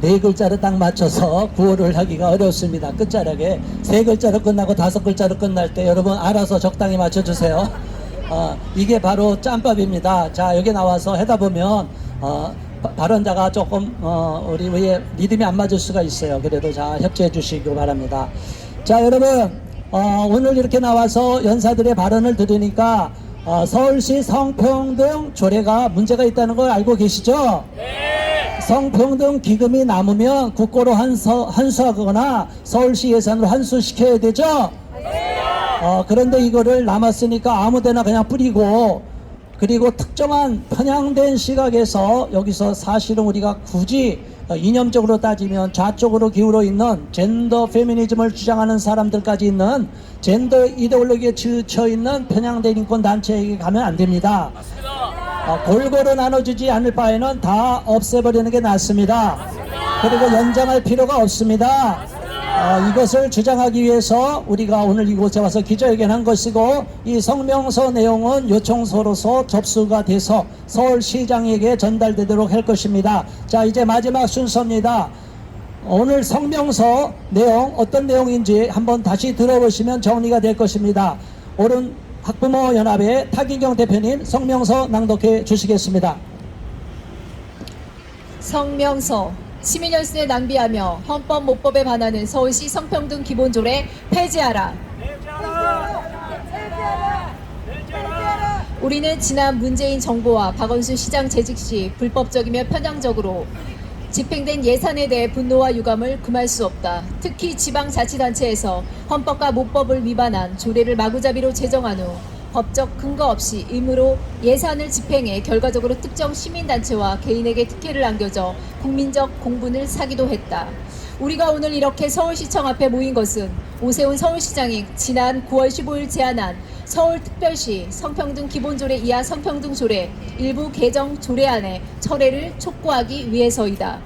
네 글자로 딱 맞춰서 구호를 하기가 어렵습니다. 끝자락에 세 글자로 끝나고 다섯 글자로 끝날 때 여러분 알아서 적당히 맞춰주세요. 이게 바로 짬밥입니다. 자, 여기 나와서 하다 보면 발언자가 조금 우리 위에 리듬이 안 맞을 수가 있어요. 그래도 자, 협조해 주시기 바랍니다. 자, 여러분 오늘 이렇게 나와서 연사들의 발언을 들으니까 서울시 성평등 조례가 문제가 있다는 걸 알고 계시죠? 네. 성평등 기금이 남으면 국고로 환수하거나 서울시 예산으로 환수시켜야 되죠? 네. 그런데 이거를 남았으니까 아무데나 그냥 뿌리고, 그리고 특정한 편향된 시각에서 여기서 사실은 우리가 굳이 이념적으로 따지면 좌쪽으로 기울어 있는 젠더 페미니즘을 주장하는 사람들까지 있는 젠더 이데올로기에 지쳐 있는 편향된 인권 단체에게 가면 안 됩니다. 골고루 나눠주지 않을 바에는 다 없애버리는 게 낫습니다. 그리고 연장할 필요가 없습니다. 이것을 주장하기 위해서 우리가 오늘 이곳에 와서 기자회견한 것이고, 이 성명서 내용은 요청서로서 접수가 돼서 서울시장에게 전달되도록 할 것입니다. 자, 이제 마지막 순서입니다. 오늘 성명서 내용 어떤 내용인지 한번 다시 들어보시면 정리가 될 것입니다. 오른 학부모 연합의 타기경 대표님 성명서 낭독해 주시겠습니다. 성명서. 시민혈세 낭비하며 헌법 모법에 반하는 서울시 성평등 기본조례 폐지하라. 우리는 지난 문재인 정부와 박원순 시장 재직 시 불법적이며 편향적으로 집행된 예산에 대해 분노와 유감을 금할 수 없다. 특히 지방자치단체에서 헌법과 모법을 위반한 조례를 마구잡이로 제정한 후 법적 근거 없이 의무로 예산을 집행해 결과적으로 특정 시민단체와 개인에게 특혜를 안겨줘 국민적 공분을 사기도 했다. 우리가 오늘 이렇게 서울시청 앞에 모인 것은 오세훈 서울시장이 지난 9월 15일 제안한 서울특별시 성평등 기본조례 이하 성평등조례 일부 개정 조례안의 철회를 촉구하기 위해서이다.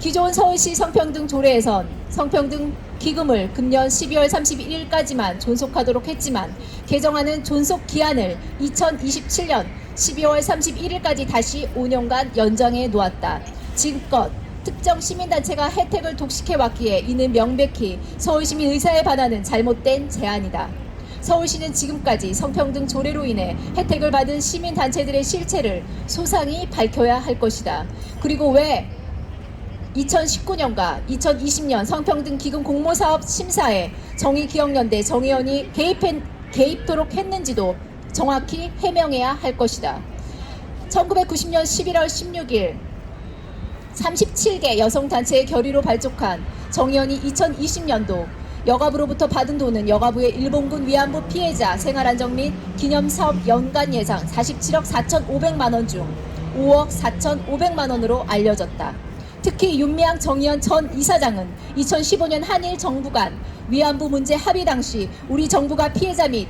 기존 서울시 성평등조례에선 성평등 기금을 금년 12월 31일까지만 존속하도록 했지만 개정안은 존속 기한을 2027년 12월 31일까지 다시 5년간 연장해 놓았다. 지금껏 특정 시민단체가 혜택을 독식해왔기에 이는 명백히 서울시민 의사에 반하는 잘못된 제안이다. 서울시는 지금까지 성평등 조례로 인해 혜택을 받은 시민단체들의 실체를 소상히 밝혀야 할 것이다. 그리고 왜 2019년과 2020년 성평등 기금 공모사업 심사에 정의기억연대 정의원이 개입토록 했는지도 정확히 해명해야 할 것이다. 1990년 11월 16일 37개 여성단체의 결의로 발족한 정의원이 2020년도 여가부로부터 받은 돈은 여가부의 일본군 위안부 피해자 생활안정 및 기념사업 연간 예상 47억 4,500만 원 중 5억 4,500만 원으로 알려졌다. 특히 윤미향 정의연 전 이사장은 2015년 한일 정부 간 위안부 문제 합의 당시 우리 정부가 피해자 및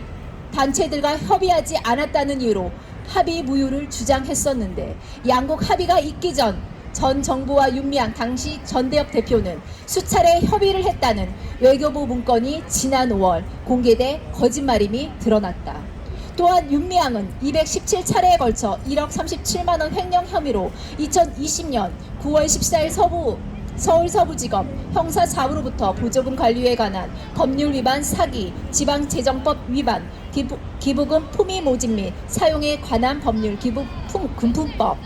단체들과 협의하지 않았다는 이유로 합의 무효를 주장했었는데, 양국 합의가 있기 전 정부와 윤미향 당시 전대협 대표는 수차례 협의를 했다는 외교부 문건이 지난 5월 공개돼 거짓말임이 드러났다. 또한 윤미향은 217차례에 걸쳐 1억 37만 원 횡령 혐의로 2020년 9월 14일 서울 서부지검 형사 4부로부터 보조금 관리에 관한 법률 위반 사기, 지방재정법 위반, 기부금 품위 모집 및 사용에 관한 법률 기부금품법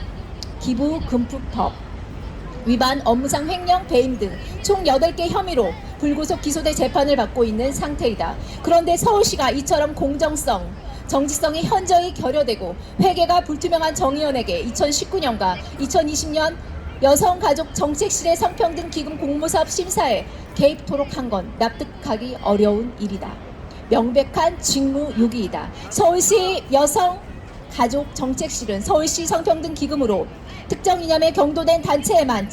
위반, 업무상 횡령, 배임 등 총 8개 혐의로 불구속 기소돼 재판을 받고 있는 상태이다. 그런데 서울시가 이처럼 공정성, 정치성이 현저히 결여되고 회계가 불투명한 정의원에게 2019년과 2020년 여성가족정책실의 성평등 기금 공모사업 심사에 개입토록 한 건 납득하기 어려운 일이다. 명백한 직무유기이다. 서울시 여성가족정책실은 서울시 성평등 기금으로 특정 이념에 경도된 단체에만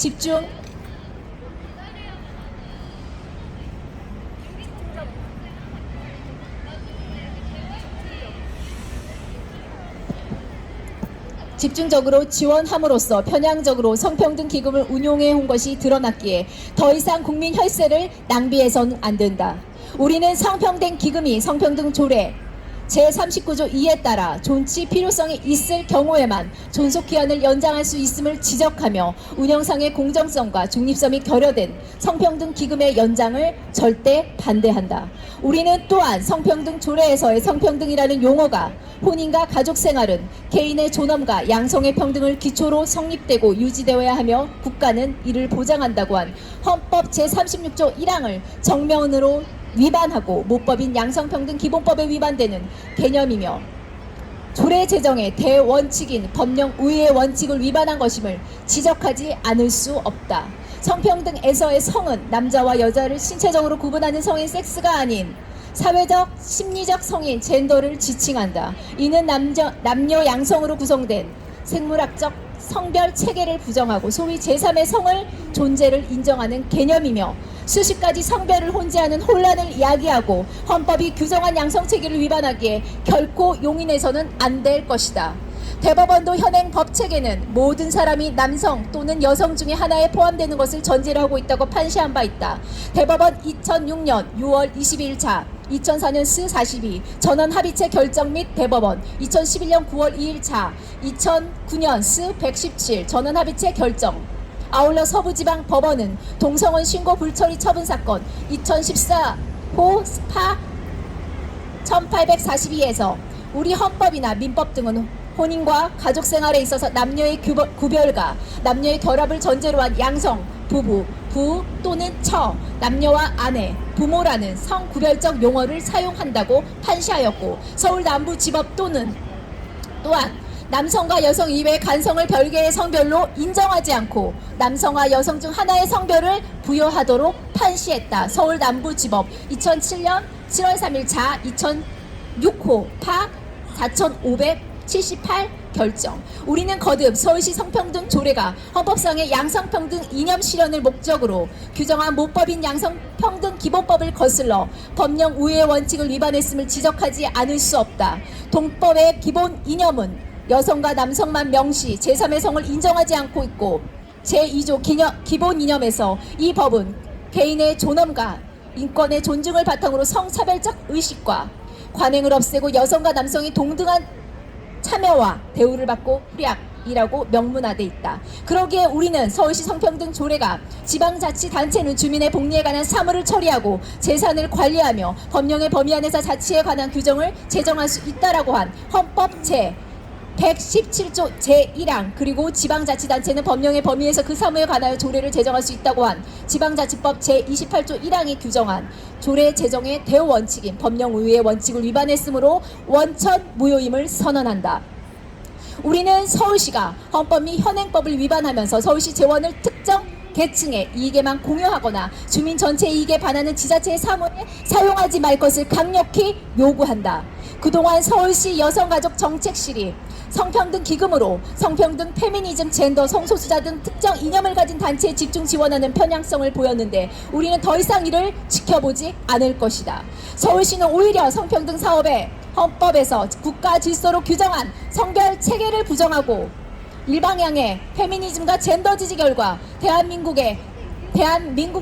집중적으로 지원함으로써 편향적으로 성평등 기금을 운용해 온 것이 드러났기에 더 이상 국민 혈세를 낭비해서는 안 된다. 우리는 성평등 기금이 성평등 조례 제39조 2에 따라 존치 필요성이 있을 경우에만 존속기한을 연장할 수 있음을 지적하며 운영상의 공정성과 중립성이 결여된 성평등 기금의 연장을 절대 반대한다. 우리는 또한 성평등 조례에서의 성평등이라는 용어가 혼인과 가족 생활은 개인의 존엄과 양성의 평등을 기초로 성립되고 유지되어야 하며 국가는 이를 보장한다고 한 헌법 제36조 1항을 정면으로 위반하고 모법인 양성평등 기본법에 위반되는 개념이며 조례 제정의 대원칙인 법령 우위의 원칙을 위반한 것임을 지적하지 않을 수 없다. 성평등에서의 성은 남자와 여자를 신체적으로 구분하는 성인 섹스가 아닌 사회적, 심리적 성인 젠더를 지칭한다. 이는 남녀 양성으로 구성된 생물학적 성별 체계를 부정하고 소위 제3의 성을 존재를 인정하는 개념이며 수십 가지 성별을 혼재하는 혼란을 이야기하고 헌법이 규정한 양성체계를 위반하기에 결코 용인해서는 안 될 것이다. 대법원도 현행 법체계는 모든 사람이 남성 또는 여성 중에 하나에 포함되는 것을 전제로 하고 있다고 판시한 바 있다. 대법원 2006년 6월 22일자 2004년 스 42 전원 합의체 결정 및 대법원 2011년 9월 2일자 2009년 스 117 전원 합의체 결정. 아울러 서부지방 법원은 동성혼 신고 불처리 처분 사건 2014호 스파 1842에서 우리 헌법이나 민법 등은 혼인과 가족생활에 있어서 남녀의 구별과 남녀의 결합을 전제로 한 양성, 부부, 부 또는 처, 남녀와 아내, 부모라는 성구별적 용어를 사용한다고 판시하였고 서울 남부지법 또한 남성과 여성 이외의 간성을 별개의 성별로 인정하지 않고 남성과 여성 중 하나의 성별을 부여하도록 판시했다. 서울 남부지법 2007년 7월 3일 자 2006호 파 4578 결정. 우리는 거듭 서울시 성평등 조례가 헌법상의 양성평등 이념 실현을 목적으로 규정한 모법인 양성평등 기본법을 거슬러 법령 우위의 원칙을 위반했음을 지적하지 않을 수 없다. 동법의 기본 이념은 여성과 남성만 명시 제3의 성을 인정하지 않고 있고 제2조 기본 이념에서 이 법은 개인의 존엄과 인권의 존중을 바탕으로 성차별적 의식과 관행을 없애고 여성과 남성이 동등한 참여와 대우를 받고 후약이라고 명문화돼 있다. 그러기에 우리는 서울시 성평등 조례가 지방자치단체는 주민의 복리에 관한 사무를 처리하고 재산을 관리하며 법령의 범위 안에서 자치에 관한 규정을 제정할 수 있다라고 한 헌법 제 117조 제1항 그리고 지방자치단체는 법령의 범위에서 그 사무에 관하여 조례를 제정할 수 있다고 한 지방자치법 제28조 1항이 규정한 조례 제정의 대원칙인 법령 우위의 원칙을 위반했으므로 원천 무효임을 선언한다. 우리는 서울시가 헌법 및 현행법을 위반하면서 서울시 재원을 특정 계층의 이익에만 공유하거나 주민 전체 이익에 반하는 지자체의 사무에 사용하지 말 것을 강력히 요구한다. 그동안 서울시 여성가족정책실이 성평등 기금으로 성평등, 페미니즘, 젠더, 성소수자 등 특정 이념을 가진 단체에 집중 지원하는 편향성을 보였는데 우리는 더 이상 이를 지켜보지 않을 것이다. 서울시는 오히려 성평등 사업에 헌법에서 국가 질서로 규정한 성별 체계를 부정하고 일방향의 페미니즘과 젠더 지지 결과 대한민국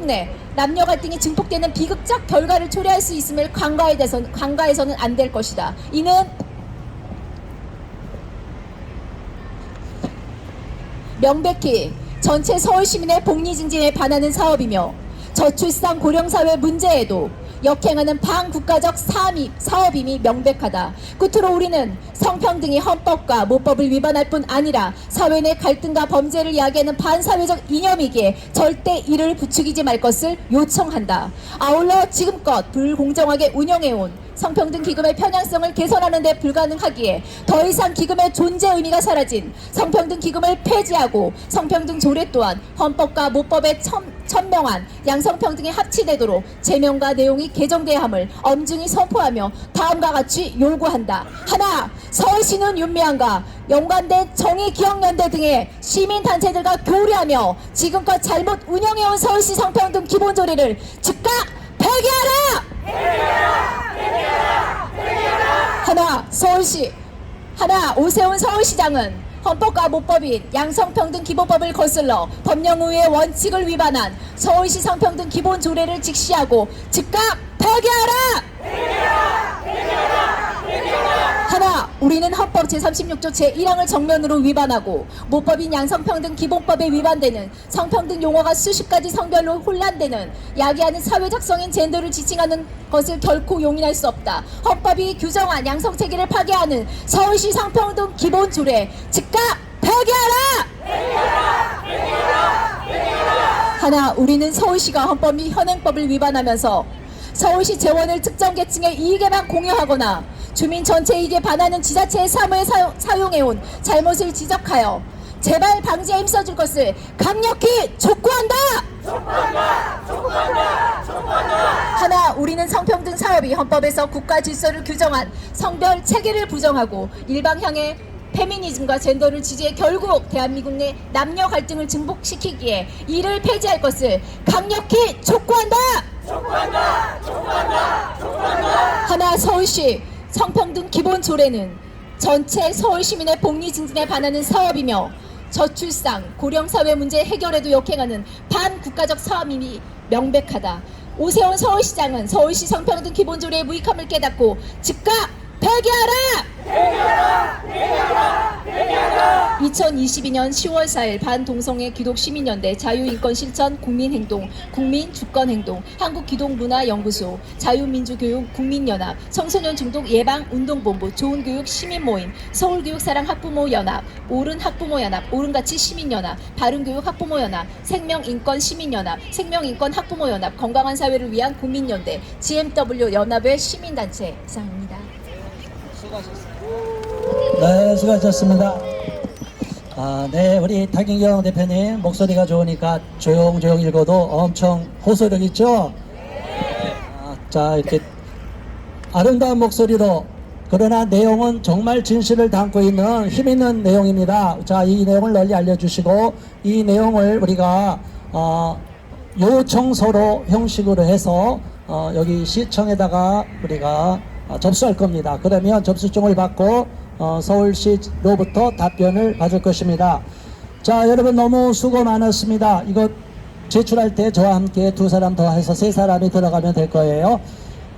내 남녀 갈등이 증폭되는 비극적 결과를 초래할 수 있음을 간과해서는 안 될 것이다. 이는 명백히 전체 서울 시민의 복리 증진에 반하는 사업이며 저출산 고령사회 문제에도 역행하는 반국가적 사업임이 명백하다. 끝으로 우리는 성평등이 헌법과 모법을 위반할 뿐 아니라 사회 내 갈등과 범죄를 야기하는 반사회적 이념이기에 절대 이를 부추기지 말 것을 요청한다. 아울러 지금껏 불공정하게 운영해온 성평등 기금의 편향성을 개선하는 데 불가능하기에 더 이상 기금의 존재 의미가 사라진 성평등 기금을 폐지하고 성평등 조례 또한 헌법과 모법에 천명한 양성평등에 합치되도록 제명과 내용이 개정돼야 함을 엄중히 선포하며 다음과 같이 요구한다. 하나, 서울시는 윤미향과 연관된 정의기억연대 등의 시민단체들과 교류하며 지금껏 잘못 운영해온 서울시 성평등 기본조례를 즉각 폐기하라! 하나, 오세훈 서울시장은 헌법과 모법인 양성평등 기본법을 거슬러 법령 우위의 원칙을 위반한 서울시 성평등 기본조례를 직시하고 즉각 폐기하라! 하나, 우리는 헌법 제36조 제1항을 정면으로 위반하고 모법인 양성평등 기본법에 위반되는 성평등 용어가 수십 가지 성별로 혼란되는 야기하는 사회 작성인 젠더를 지칭하는 것을 결코 용인할 수 없다. 헌법이 규정한 양성체계를 파괴하는 서울시 성평등 기본조례 즉각 폐기하라! 하나, 우리는 서울시가 헌법 및 현행법을 위반하면서 서울시 재원을 특정 계층의 이익에만 공유하거나 주민 전체 이익에 반하는 지자체의 사무에 사용해온 잘못을 지적하여 재발 방지에 힘써줄 것을 강력히 촉구한다! 하나, 우리는 성평등 사업이 헌법에서 국가 질서를 규정한 성별 체계를 부정하고 일방향의 페미니즘과 젠더를 지지해 결국 대한민국 내 남녀 갈등을 증폭시키기에 이를 폐지할 것을 강력히 촉구한다! 하나, 서울시 성평등 기본조례는 전체 서울 시민의 복리 증진에 반하는 사업이며 저출산, 고령사회 문제 해결에도 역행하는 반국가적 사업임이 명백하다. 오세훈 서울시장은 서울시 성평등 기본조례의 무익함을 깨닫고 즉각 폐기하라! 2022년 10월 4일 반동성애 기독시민연대 자유인권실천 국민행동, 국민주권행동, 한국기독문화연구소, 자유민주교육 국민연합, 청소년 중독 예방운동본부, 좋은교육 시민모임, 서울교육사랑 학부모연합, 옳은학부모연합, 옳은가치 시민연합, 바른교육 학부모연합, 생명인권 시민연합, 생명인권 학부모연합, 건강한 사회를 위한 국민연대, GMW 연합의 시민단체 이상입니다. 네, 수고하셨습니다. 네, 우리 박인경 대표님 목소리가 좋으니까 조용조용 읽어도 엄청 호소력 있죠? 자, 이렇게 아름다운 목소리로, 그러나 내용은 정말 진실을 담고 있는 힘있는 내용입니다. 자, 이 내용을 널리 알려주시고, 이 내용을 우리가 요청서로 형식으로 해서 여기 시청에다가 우리가 접수할 겁니다. 그러면 접수증을 받고 서울시로부터 답변을 받을 것입니다. 자, 여러분 너무 수고 많았습니다. 이거 제출할 때 저와 함께 두 사람 더 해서 세 사람이 들어가면 될 거예요.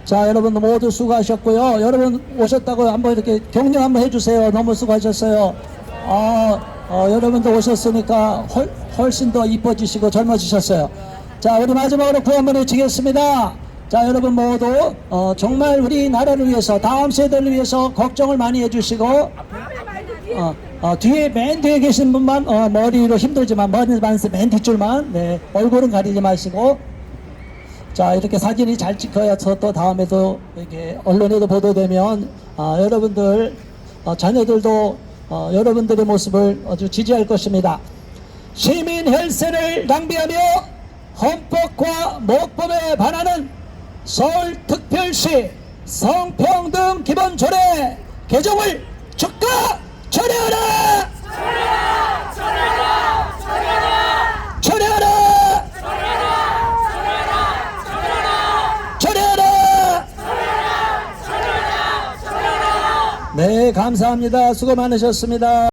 자, 여러분 모두 수고하셨고요. 여러분 오셨다고 한번 이렇게 격려 한번 해주세요. 너무 수고하셨어요. 여러분도 오셨으니까 훨씬 더 이뻐지시고 젊어지셨어요. 자, 우리 마지막으로 구호 한번 외치겠습니다. 자, 여러분 모두 정말 우리나라를 위해서, 다음 세대를 위해서 걱정을 많이 해주시고, 뒤에 맨 뒤에 계신 분만 머리로 힘들지만 머리만 맨 뒷줄만, 네, 얼굴은 가리지 마시고, 자, 이렇게 사진이 잘 찍혀서 또 다음에도 이렇게 언론에도 보도되면 여러분들 자녀들도 여러분들의 모습을 아주 지지할 것입니다. 시민 혈세를 낭비하며 헌법과 모법에 반하는 서울특별시 성평등 기본조례 개정을 즉각 철회하라! 철회하라! 네, 감사합니다. 수고 많으셨습니다.